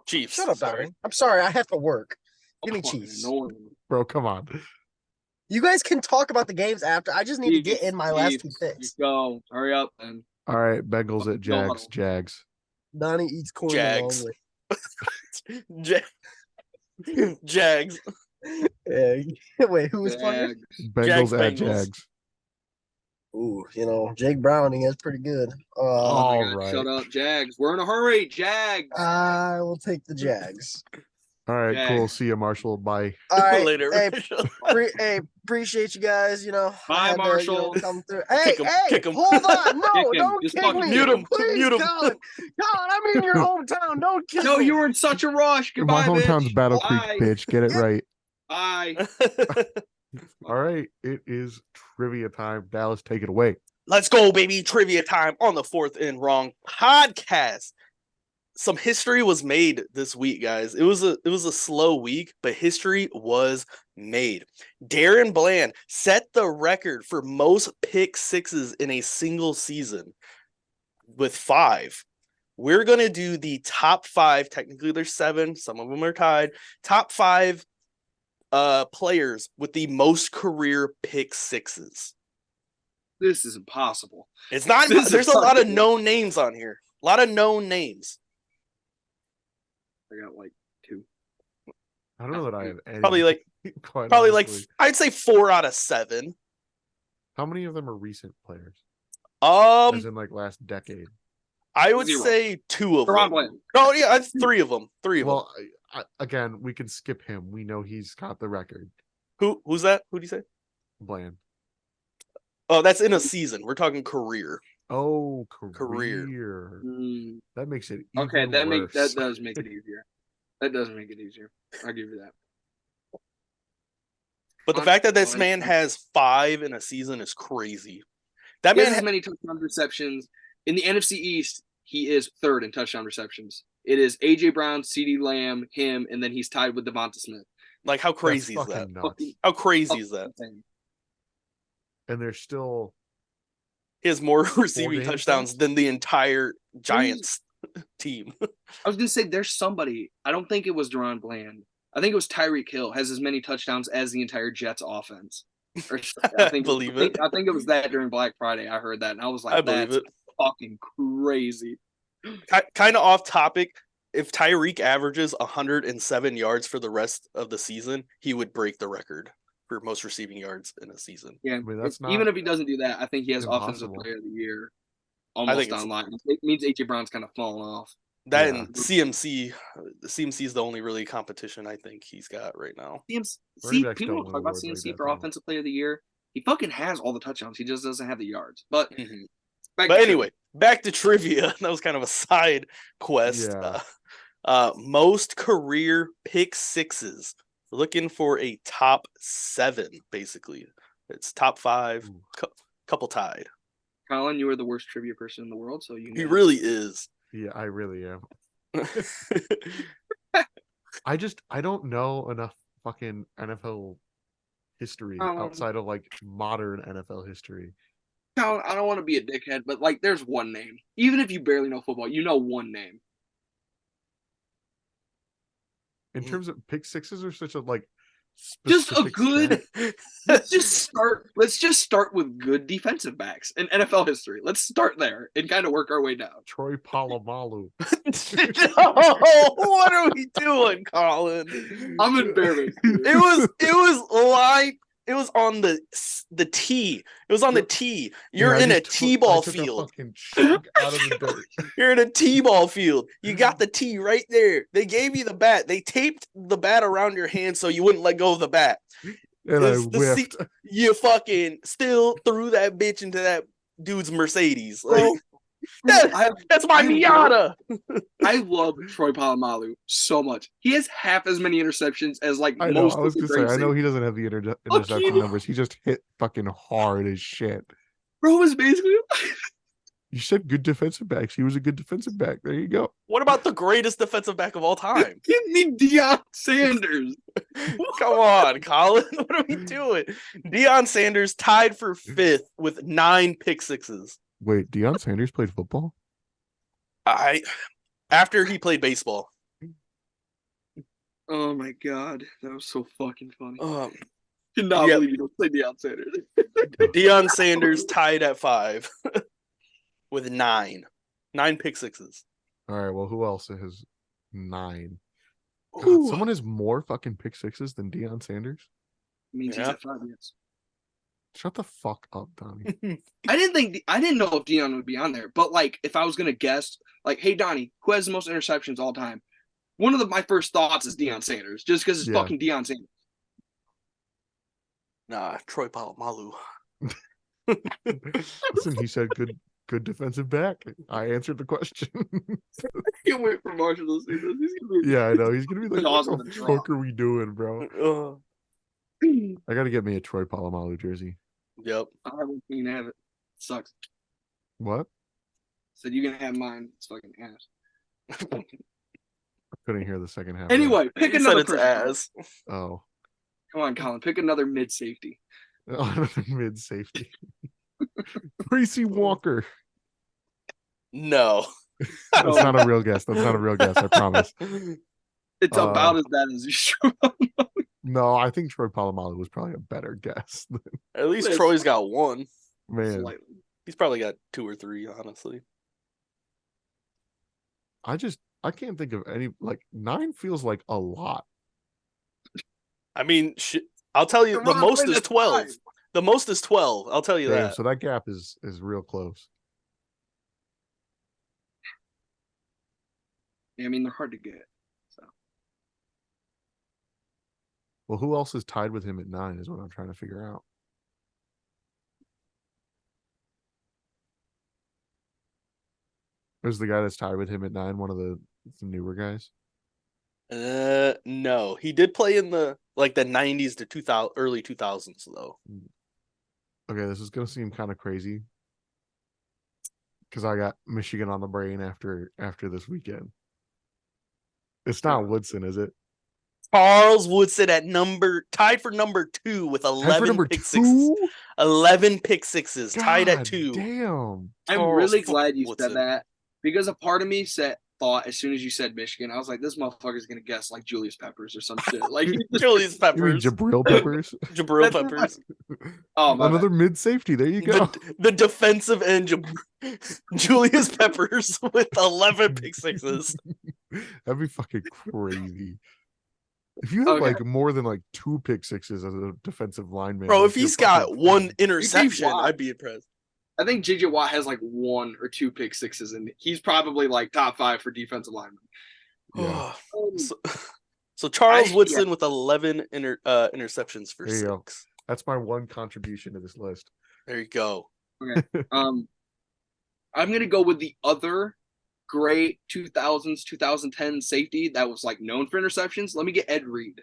Chiefs. Shut up, Darren. I'm sorry. I have to work. Give me Fucking Chiefs. annoying. Bro, come on. You guys can talk about the games after. I just need to get in my last two picks. Let's go. Hurry up, then. All right, Bengals at No Jags. huddle. Jags. Donnie eats corn Jags. the long way. Jags. Yeah. Wait, who was playing? Bengals at Bengals. Jags. Ooh, Jake Browning is pretty good. Oh All my God, right. shut up, Jags. We're in a hurry, Jags. I will take the Jags. All right, cool. Jags. See you, Marshall. Bye. All right. Later. Hey, Rachel. appreciate you guys. I Bye, had Marshall. To, come through. Hey, Kick 'em, kick 'em. hold on. No, Kick him. don't Just kick fucking me. mute him. Please, Mute him. Colin, I'm in your hometown. Don't kick No, me. you were in such a rush. My Goodbye, hometown's bitch. Battle Bye. Creek, bitch. Get it right. Bye. All right, it is trivia time. Dallas, take it away. Let's go, baby. Trivia time on the Fourth and Wrong podcast. Some history was made this week, guys. It was a slow week, but history was made. Darren Bland set the record for most pick sixes in a single season with 5. We're going to do the top 5. Technically, there's 7. Some of them are tied. Top 5 players with the most career pick sixes. This is impossible. It's not. This is There's a lot of impossible. known names on here. A lot of known names. I got like 2. I don't know that I have any. Probably like honestly. I'd say 4 out of 7. How many of them are recent players? As in like last decade. I would 0. say 2 of Deron them. Bland. Oh yeah, I've 3 of them. 3 of them. Well, again, we can skip him. We know he's got the record. Who's that? Who do you say? Bland. Oh, that's in a season. We're talking career. Oh, Career. career. Mm, That makes it okay, even that worse. does make it easier. That does make it easier. I'll give you that. But the Fun. fact that this Fun. man has 5 in a season is crazy. That He has man as many touchdown receptions in the NFC East. He is 3rd in touchdown receptions. It is AJ Brown, CeeDee Lamb, him, and then he's tied with Devonta Smith. like how That's crazy is that? fucking nuts. How crazy is that? Insane. And there's still He has more receiving games touchdowns left? than the entire Giants team. I was gonna say there's somebody. I don't think it was Deron Bland. I think it was Tyreek Hill has as many touchdowns as the entire Jets offense. Or, I believe it. I think it was that during Black Friday. I heard that and I was like, I believe that's it. fucking crazy. Kind of off topic. If Tyreek averages 107 yards for the rest of the season, he would break the record for most receiving yards in a season. Yeah, mean, that's not even if he doesn't do that, I think he has offensive impossible. player of the year I almost think it's- online. It means AJ Brown's kind of fallen off. That Yeah. and CMC, the CMC is the only really competition I think he's got right now. Running CMC, backs people don't don't win talk about awards like CMC that, for though. offensive player of the year. He fucking has all the touchdowns. He just doesn't have the yards. But Mhm. back But to anyway, back to trivia. That was kind of a side quest. Yeah. Most career pick sixes We're looking for a top 7, basically. It's top 5, Ooh. couple tied. Colin, you are the worst trivia person in the world, so you. He really is. Yeah, I really am. I don't know enough fucking NFL history outside of like modern NFL history. Colin, I don't want to be a dickhead, but like, there's one name. Even if you barely know football, you know one name. In Mm. terms of pick sixes are such a like Just a specific good. stat. Let's just start with good defensive backs in NFL history. Let's start there and kind of work our way down. Troy Polamalu. No, what are we doing, Colin? I'm embarrassed. It was line. It was on the tee. It was on the tee. You're Yeah, I in a just T-ball I took field. A fucking chunk out of the dirt. You're in a T-ball field. You got the tee right there. They gave you the bat. They taped the bat around your hand so you wouldn't let go of the bat. And I It's the whiffed. You fucking still threw that bitch into that dude's Mercedes. Like, that's my Miata. I love Troy Polamalu so much. He has half as many interceptions as like I know. most. I was gonna say. I know he doesn't have the interception you. numbers. He just hit fucking hard as shit. Bro was basically. You said good defensive backs. He was a good defensive back. There you go. What about the greatest defensive back of all time? Give me Deion Sanders. Come on, Colin. What are we doing? Deion Sanders tied for 5th with 9 pick sixes. Wait, Deion Sanders played football? After he played baseball. Oh my god, that was so fucking funny. Um, Cannot yep. believe you don't play Deion Sanders. Deion Sanders tied at 5 with 9 pick sixes. All right. Well, who else has 9? God, Ooh. someone has more fucking pick sixes than Deion Sanders. Means he's Yeah. at 5 years. Shut the fuck up, Donnie. I didn't know if Deion would be on there, but like if I was gonna guess, like, hey Donnie, who has the most interceptions all time? One of my first thoughts is Deion Sanders, just because it's Yeah. fucking Deion Sanders. Nah, Troy Polamalu. Listen, he said good defensive back. I answered the question. Can't wait for Marshall to see this. He's gonna be Yeah, I know. He's gonna be like, Jaws what on the the fuck drop. are we doing, bro? I gotta get me a Troy Polamalu jersey. Yep. I haven't seen have it. Sucks. What? Said you can have mine. It's fucking ass. I couldn't hear the second half. Anyway, pick He said another it's person. ass. Oh. Come on, Colin. Pick another mid safety. Mid safety. Tracy Walker. No. That's not a real guess. That's not a real guess. I promise. It's about as bad as you should. No, I think Troy Polamalu was probably a better guess. At least It's- Troy's got 1. Man, Slightly. He's probably got 2 or 3, honestly. I can't think of any. Like 9 feels like a lot. I mean, I'll tell you, Come the on, most win is this 12. time. The most is 12. I'll tell you Damn, that. so that gap is real close. Yeah, I mean, they're hard to get. So Well, who else is tied with him at 9 is what I'm trying to figure out. Who's the guy that's tied with him at 9? One of the newer guys. No, he did play in the 90s to 2000, early 2000s though. Okay, this is gonna seem kind of crazy because I got Michigan on the brain after this weekend. It's not Woodson, is it? Charles Woodson at tied for number 2 with Tied for 11 number pick sixes. 2? 11 pick sixes, tied at God 2. Damn. I'm Charles really glad you Woodson. said that because a part of me thought as soon as you said Michigan, I was like, this motherfucker's gonna guess like Julius Peppers or some shit. Like, Julius You mean Peppers. Jabril Peppers? Jabril That's Peppers. oh my Another bad. mid safety. There you go. The defensive end, Julius Peppers with 11 pick sixes. That'd be fucking crazy. If you have Okay. like more than like 2 pick sixes as a defensive lineman, Bro, like, if you're he's got fucking 1 crazy. interception, Watt. I'd be impressed. I think JJ Watt has like 1 or 2 pick sixes, and he's probably like top 5 for defensive linemen. Yeah. So Charles I- Woodson with 11 interceptions for There you go. 6. That's my one contribution to this list. There you go. I'm gonna go with the other great 2000s, 2010 safety that was like known for interceptions. Let me get Ed Reed.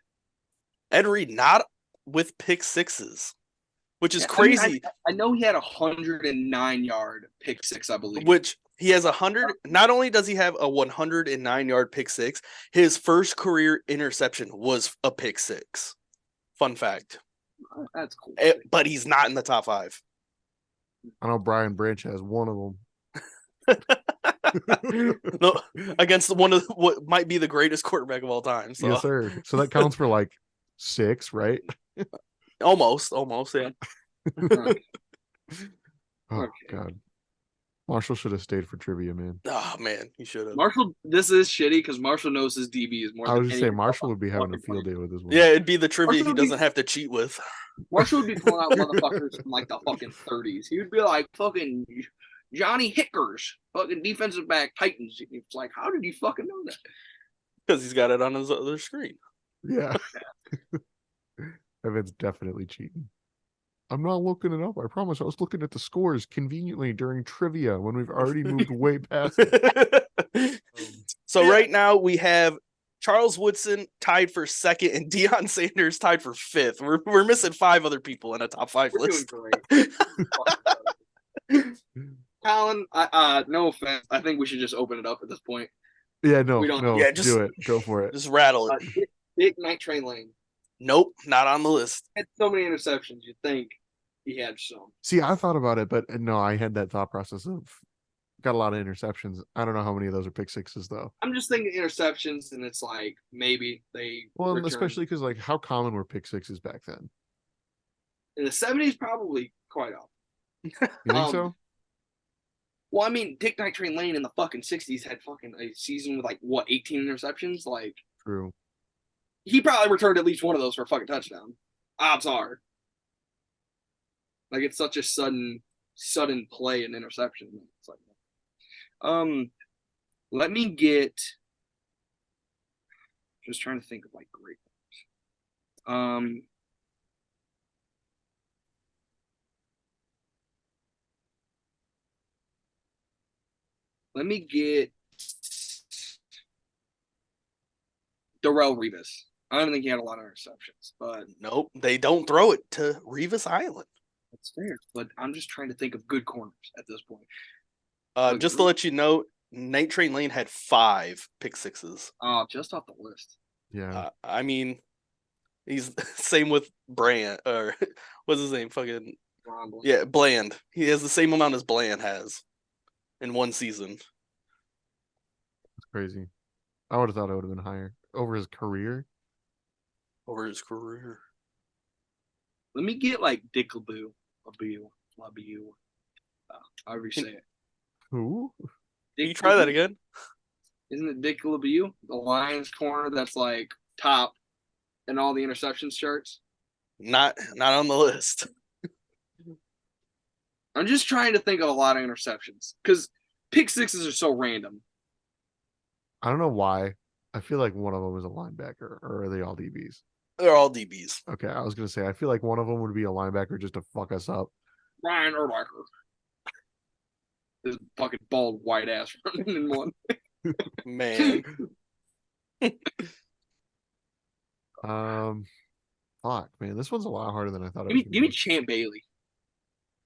Ed Reed not with pick sixes, which is I mean, crazy. I know he had a 109-yard pick six, I believe. Which he has 100. Not only does he have a 109-yard pick six, his first career interception was a pick six. Fun fact. That's cool. But he's not in the top 5. I know Brian Branch has one of them. No, against one of what might be the greatest quarterback of all time. So Yes, sir. So that counts for like 6, right? almost, yeah. Oh Okay. God, Marshall should have stayed for trivia, man. Oh man, he should have. Marshall, this is shitty because Marshall knows his DBs more. I than was just any saying of Marshall us would be having a fucking field players. day with this one. Yeah, it'd be the trivia Marshall he would be- doesn't have to cheat with. Marshall would be pulling out motherfuckers from like the fucking 30s. He would be like fucking Johnny Hickers, fucking defensive back Titans. It's like, how did you fucking know that? Because he's got it on his other screen. Yeah. Evan's definitely cheating. I'm not looking it up. I promise. I was looking at the scores conveniently during trivia when we've already moved way past it. So right now we have Charles Woodson tied for 2nd and Deion Sanders tied for 5th. We're missing 5 other people in a top 5 We're list. doing great. Colin, no offense. I think we should just open it up at this point. Yeah, no, We don't- no, Yeah, just- do it. Go for it. Just rattle it. Big Night Train Lane Nope, not on the list. had so many interceptions. You'd think he had some. See, I thought about it, but no, I had that thought process of got a lot of interceptions. I don't know how many of those are pick sixes though. I'm just thinking interceptions, and it's like maybe they Well, and return. especially because like how common were pick sixes back then? in the 70s, probably quite up. You think so? Well, I mean, Dick Night Train Lane in the fucking 60s had fucking a season with like what 18 interceptions. Like True. he probably returned at least one of those for a fucking touchdown. Odds are. Like it's such a sudden play and interception. It's like, let me get. Just trying to think of like great ones. Let me get Darrelle Revis. I don't think he had a lot of interceptions, but Nope, they don't throw it to Revis Island. that's fair. But I'm just trying to think of good corners at this point. Just to let you know, Night Train Lane had 5 pick sixes. Just off the list. Yeah. I mean, he's same with Brand or what's his name? Fucking Ron Bland. yeah, Bland. He has the same amount as Bland has in one season. It's crazy. I would have thought it would have been higher over his career. Over his career. Let me get like Dick LeBeau. However you say it. Who? Can you try that again? Isn't it Dick LeBeau? The Lions corner that's like top in all the interceptions charts. Not on the list. I'm just trying to think of a lot of interceptions because pick sixes are so random. I don't know why. I feel like one of them is a linebacker, or are they all DBs? They're all DBs. Okay, I was gonna say I feel like one of them would be a linebacker just to fuck us up. Ryan Urlacher. This fucking bald white ass running in one. Man. Fuck, man, this one's a lot harder than I thought. Give me Champ Bailey.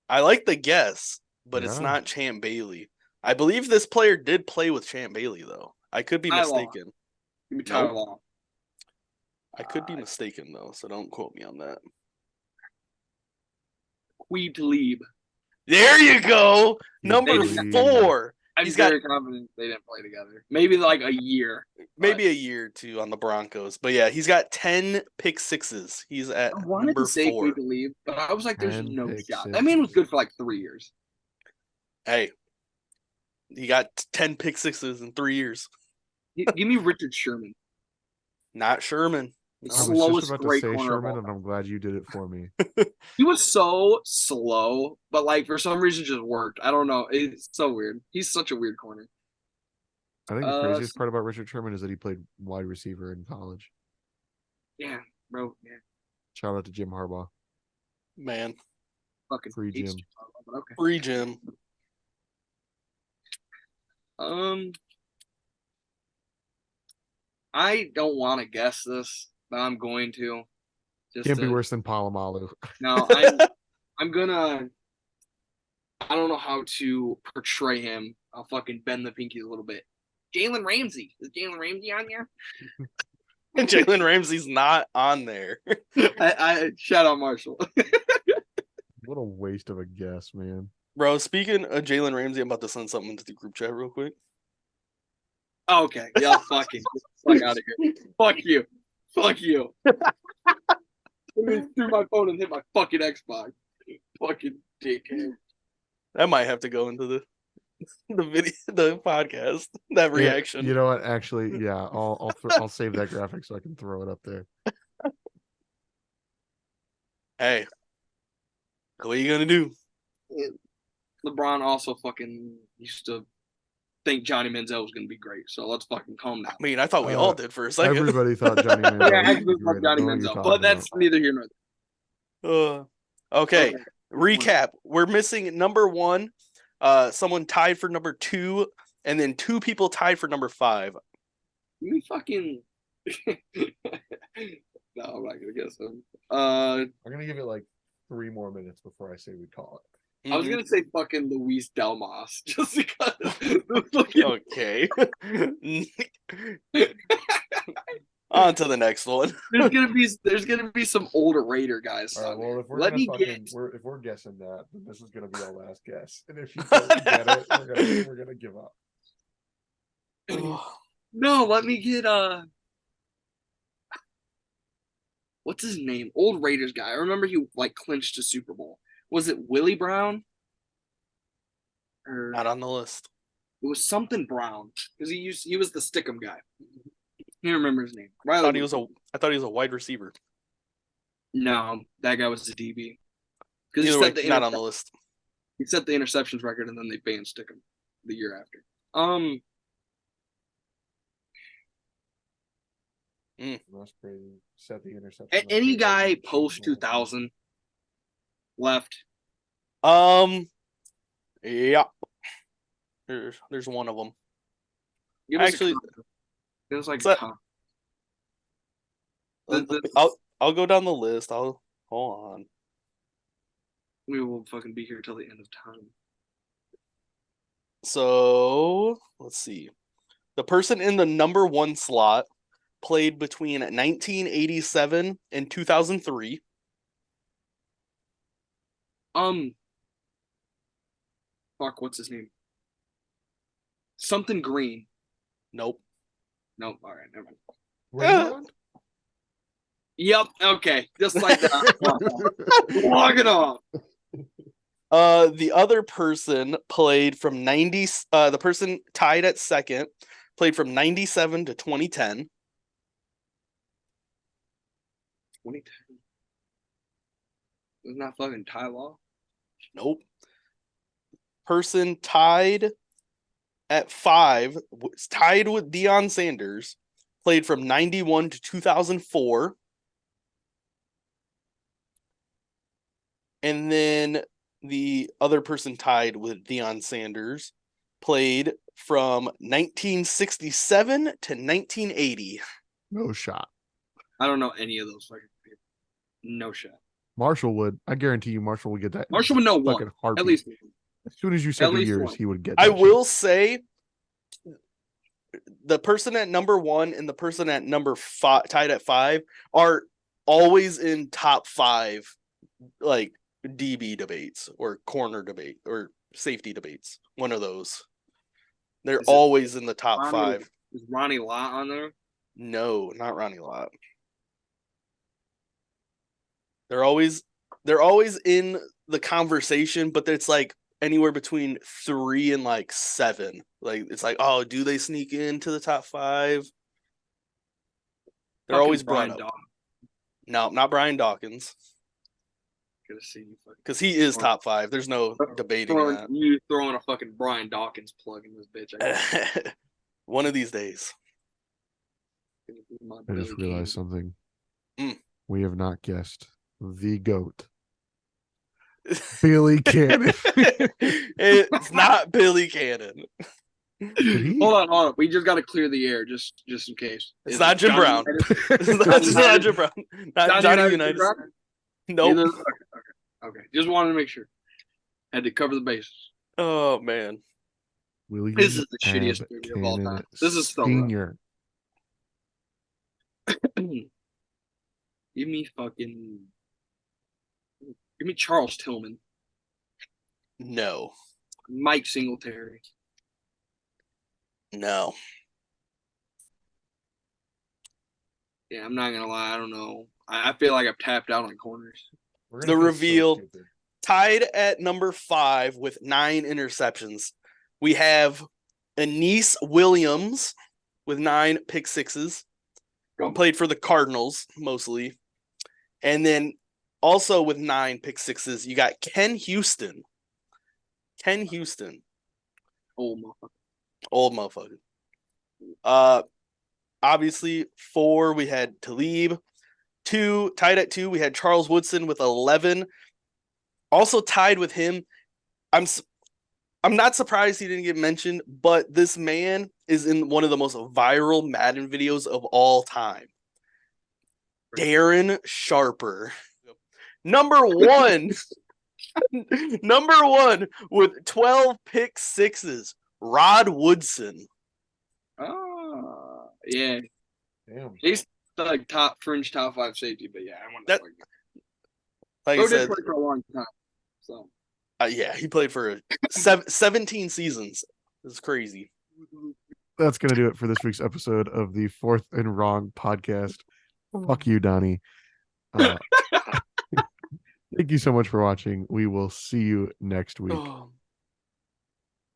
I like the guess, but it's Yeah. not Champ Bailey. I believe this player did play with Champ Bailey, though. I could be Tyler Law. mistaken. Give me Tyler Nope. Law. I could be mistaken, though, so don't quote me on that. Queeb Talib. There you go. Number Talib. 4. I'm He's got- very confident they didn't play together. Maybe like a year. Maybe a year or two on the Broncos. But yeah, he's got 10 pick sixes. He's at I wanted number to say 4. Queeb Talib, but I was like, there's 10 no pick shot. That man was good for like 3 years. Hey, he got 10 pick sixes in 3 years. Give me Richard Sherman. Not Sherman. The I was slowest just about to great say corner of all Sherman, and time. I'm glad you did it for me. He was so slow, but like for some reason just worked. I don't know. It's so weird. He's such a weird corner. I think the craziest part about Richard Sherman is that he played wide receiver in college. Yeah, bro. Yeah, Shout out to Jim Harbaugh. Man, fucking Free hates Jim. Chicago, but okay. free Jim. I don't want to guess this, but I'm going to. Just Can't be to- worse than Palomalu. No, I'm gonna. I don't know how to portray him. I'll fucking bend the pinky a little bit. Jalen Ramsey. Is Jalen Ramsey on there? Jalen Ramsey's not on there. I shout out Marshall. What a waste of a guess, man. Bro, speaking of Jalen Ramsey, I'm about to send something into the group chat real quick. Okay, yeah, fucking fuck out of here. Fuck you. Fuck you. Let me threw my phone and hit my fucking Xbox. Fucking dickhead. That might have to go into the video, the podcast. That Yeah, reaction. you know what? Actually, yeah, I'll save that graphic so I can throw it up there. Hey, what are you gonna do? LeBron also fucking used to think Johnny Manziel was gonna be great. So let's fucking calm down. I mean, I thought we all did for a second. Everybody thought Johnny Manziel. Yeah, I was agree great. with Johnny I know what you're Manziel, talking but that's about. neither here nor Okay. there. Recap. We're missing number 1, someone tied for number 2, and then 2 people tied for number 5. Let me fucking. No, I'm not gonna guess him. I'm gonna give it like 3 more minutes before I say we call it. I was gonna say fucking Luis Delmas just because. the fucking- Okay. On to the next one. there's gonna be some older Raider guys. All right. on Well, there. if we're Let gonna me fucking, get. if we're guessing that, then this is gonna be our last guess. And if you don't get it, we're gonna give up. No, let me get what's his name? Old Raiders guy. I remember he like clinched a Super Bowl. Was it Willie Brown? Or Not on the list. it was something Brown because he was the Stickum guy. Can't remember his name. I thought he was a wide receiver. No, that guy was the DB. Because Either way, not on the list. he set the interceptions record and then they banned Stickum the year after. That's crazy. Set the interception. Any guy post 2000 left. Yeah. There's one of them. Give us Actually, it was like so- the- I'll go down the list. Hold on. we will fucking be here till the end of time. So let's see. The person in the number 1 slot played between 1987 and 2003. Fuck, what's his name? Something Green. Nope. Nope. All right, never mind. Raymond? Yep. Okay. Just like that. Log it off. The other person played from 90. The person tied at second played from 97 to 2010. 2010. It's not fucking Ty Law. Nope. Person tied at 5, tied with Deion Sanders, played from 91 to 2004. And then the other person tied with Deion Sanders played from 1967 to 1980. No shot. I don't know any of those fucking people. No shot. Marshall would. I guarantee you, Marshall would get that. Marshall would know one. Fucking heartbeat. At least As soon as you said at the least years, one. he would get. I that shit. will say the person at number 1 and the person at number 5 tied at 5 are always in top 5 like DB debates or corner debate or safety debates. One of those. They're Is it always in the top Ronnie- 5. Is Ronnie Lott on there? No, not Ronnie Lott. They're always in the conversation, but it's like anywhere between 3 and like 7. Like it's like, oh, do they sneak into the top 5? They're Fucking always brought Brian up. Dawkins. No, not Brian Dawkins, Gotta see you fucking because he is top 5. There's no debating that. throwing a fucking Brian Dawkins plug in this bitch. I One of these days. I just realized something. Mm. We have not guessed the GOAT, Billy Cannon. It's not Billy Cannon. Did he? Hold on. We just got to clear the air just in case. It's Is not it Jim Johnny Brown. Unitas? It's not Jim Brown. Not Johnny Unitas, Unitas. Brown? Nope. Neither- Okay. Just wanted to make sure. Had to cover the bases. Oh man. William This is the shittiest Ab movie of all Cannon time. This is so rough. Senior. Give me Charles Tillman, No. Mike Singletary. No. Yeah, I'm not gonna lie. I don't know. I feel like I've tapped out on corners. We're The gonna feel so reveal. stupid. Tied at number 5 with 9 interceptions. We have Anise Williams with 9 pick sixes. Played for the Cardinals mostly. And then also with 9 pick sixes, you got Ken Houston. Ken Houston. Oh motherfucker. Old motherfucker. Obviously, 4, we had Talib. 2, tied at 2, we had Charles Woodson with 11. Also tied with him, I'm not surprised he didn't get mentioned, but this man is in one of the most viral Madden videos of all time. Darren Sharper. Number 1. Number 1 with 12 pick sixes. Rod Woodson. Oh, yeah. Damn. He's like top 5 safety, but yeah, I want That- to. Like I Did said, play for a long time. So yeah, he played for 17 seasons. It's crazy. That's gonna do it for this week's episode of the Fourth and Wrong podcast. Fuck you, Donnie. Thank you so much for watching. We will see you next week. Oh.